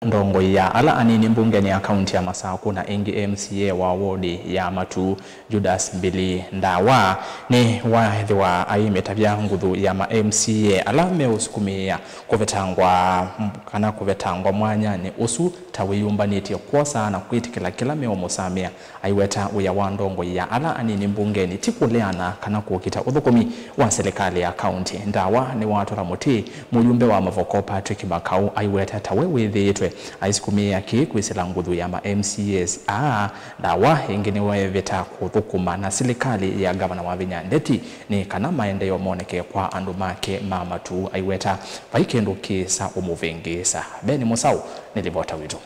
Ndongo ya ala anini mbungeni ya kaunti ya Masako na ingi MCA wa wodi ya Matu Judas Mbili Ndawa ni wahethiwa aimetabia nguthu ya ma MCA ala meusukumia kuvetangwa mwanya ni usu tawiyumbanitio kwosa na kwitikila kila meomusamia aiweta uya wa ndongo ya ala anini mbungeni tikuleana kana kuokita uthukumi wa serikali ya kaunti. Ndawa ni watora muti mujumbe wa Mavoko Patrick Makau aiweta tawe withitwe aisikumia ki kwisila nguthu ya ma MCAs Ndawa ingine weveta kuthukuma na serikali ya gavana wa Vinya Ndeti ni kana maendeleo moneke kwa andu make Matu aiweta vaikendu kisa umuvingisa. Beni Musau nilibota witu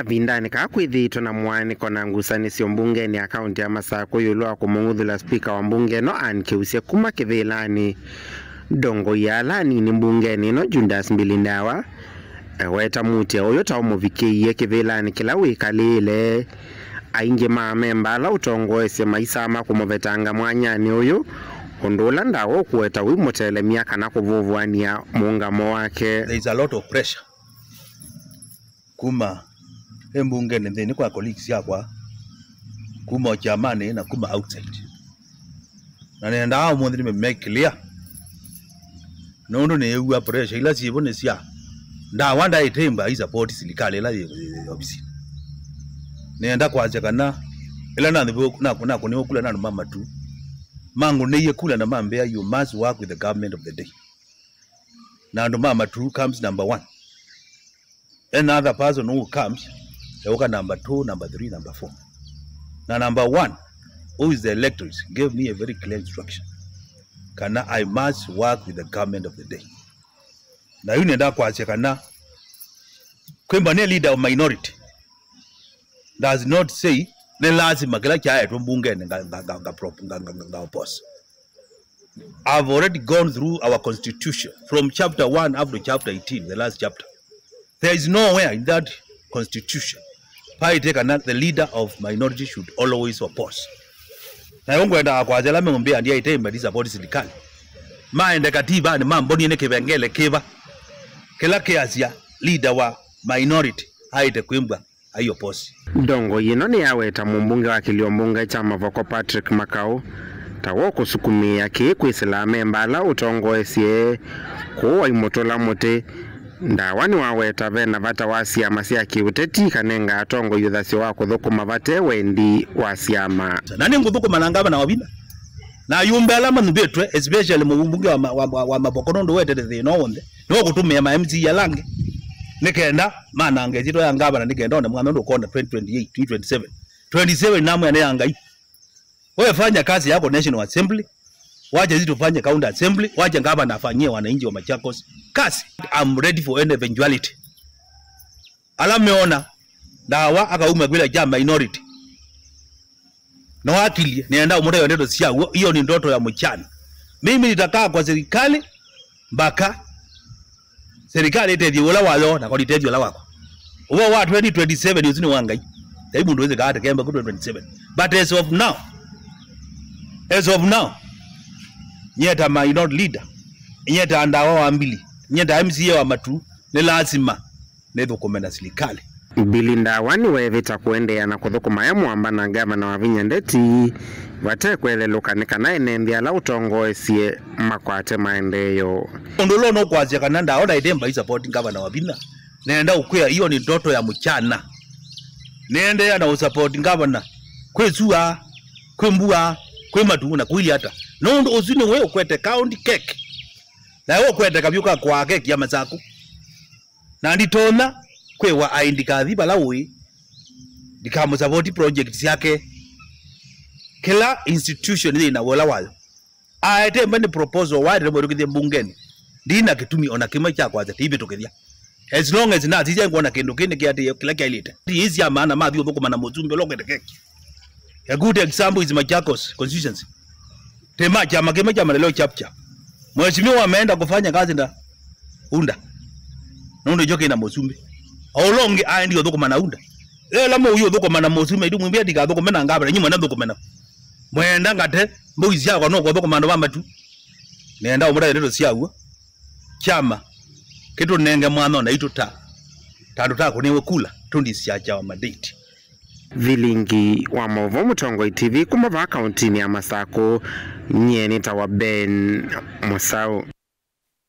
Vindani kakwithitwo na mwaniko na ngusanisio mbungeni ya kaunti ya Masako yulwa kumuguthula spika wa mbunge no ankeusia kuma kithilani ndongo ya alani ni mbungeni no Judas Mbili Ndawa weta mutia uyo taumuvikiie kithilani kila wikalile aingi mamemba ala utongoesye maisama kumuvetanga mwanyani uyu undula Ndawa kuweta wimutele kana kuvuvuania muungamo wake. There is a lot of pressure kuma mbungeni ndeni kwa colleagues yakwa kuma chamani na kuma outside na nenda umuthi me make clear nondo ne ewa pressure ila sibone sia Ndawa nda itemba support serikali la obisi nenda kwaje kana ila na kuna kula na mama tu mangu neye kula na mambe. You must work with the government of the day. Now mama tu comes number 1. Another person who comes number 2, number 3, number 4. Now number 1, who is the electors, gave me a very clear instruction. Kana I must work with the government of the day. Na yuni nda kwa kana kwemba ne leader of minority does not say ne lazima kila kya eto mbungeni nga oppose. I've already gone through our constitution from chapter 1 up to chapter 18, the last chapter. There is nowhere in that constitution the leader of minority should always oppose. Na yongo enda kwa jala mengombea ndiye itemba di support serikali. Maende katiba ni mambo ni kibengele kiba. Kila kiasia leader wa minority haite kwimba ayo posi. Ndongo yino ni yaweta mumbunge wa Kiliombunge cha Mavoko Patrick Makau tawo kusukumia ki kwisila memba ala utongoesye kuwa imotola mote. Ndawa ni waweta vena vata wasiama siya kiuteti kanenga atongo yuthasi wako thukuma vate wendi wasiama. Nani ngudhukuma nangaba na wabina? Na yumbe alama nubetwe, especially mbunge wa Mavoko nondo wete the no onde. No kutumia ma MC ya lange. Nikenda mana angezito ya ngaba na nikenda ona mwanondo kona 2028, 2027. 27 namu ya neangai. Wewe fanya kazi yako National Assembly. Waje zitu fanya county assembly, waje ngaba nafanyia wananchi wa Machakos kazi. I'm ready for any eventuality. Alameona Ndawa akaume kwila ja minority. No akili nienda umuda yonedo siya, hiyo ni ndoto ya mchana. Mimi nitakaa kwa serikali mpaka serikali itethi wala walo na kwa itethi wala wako. Uwa wa 2027 yuzini wangai. Taibu ndoeze kaate kemba kwa 2027. But as of now, nyeta minority leader, nyeta Ndawa wa Mbili, nyeta MCA wa Matu, ni lazima nethukume na serikali. Mbili Ndawa ni wevita kuendea na kuthukuma ya mwamba na gavana wa Vinya Ndeti vate kuelelukanika na enendi ala utongoesye makwate maendeyo. Ndolo no kwaje kana Ndawa da idemba support gavana wa Vinya. Nenda ukwea hiyo ni ndoto ya mchana. Nenda ya na support gavana kwezua, kwembua, kwematu na kwili hata. Nondo uzuni wewe kwete county cake. Na wewe kwete kabyuka kwa cake ya Masako. Na nditona kwewa aindika thiba lawe dikamu support projects yake kila institution ile na wala wala aite mbani proposal wide rebo kithia mbungeni ndina kitumi ona kima cha kwaza tibe tukithia as long as na tije ngona kindu kine kiati kila kialite hizi ya maana mathi uthukuma na muzumbe lokete keki. A good example is Machakos constituency. Tema chama kima cha malelo chapcha mheshimiwa ameenda kufanya kazi na unda nondo joke na muzumbe olonge aendi yothukuma na unda lamo uyo thukuma na muzumbe idu mwimbia diga thukuma na ngabra nyuma na thukuma na mwenda ngate mbuizi yako no thukuma ndo Matu nenda umura rero siawo chama kitu nenge mwana na ituta tandu tako niwe kula tundi siacha wa madate Vilingi wa Movo Mutongoi TV kumava kaunti ya Masako nyeni tawa Ben Musau.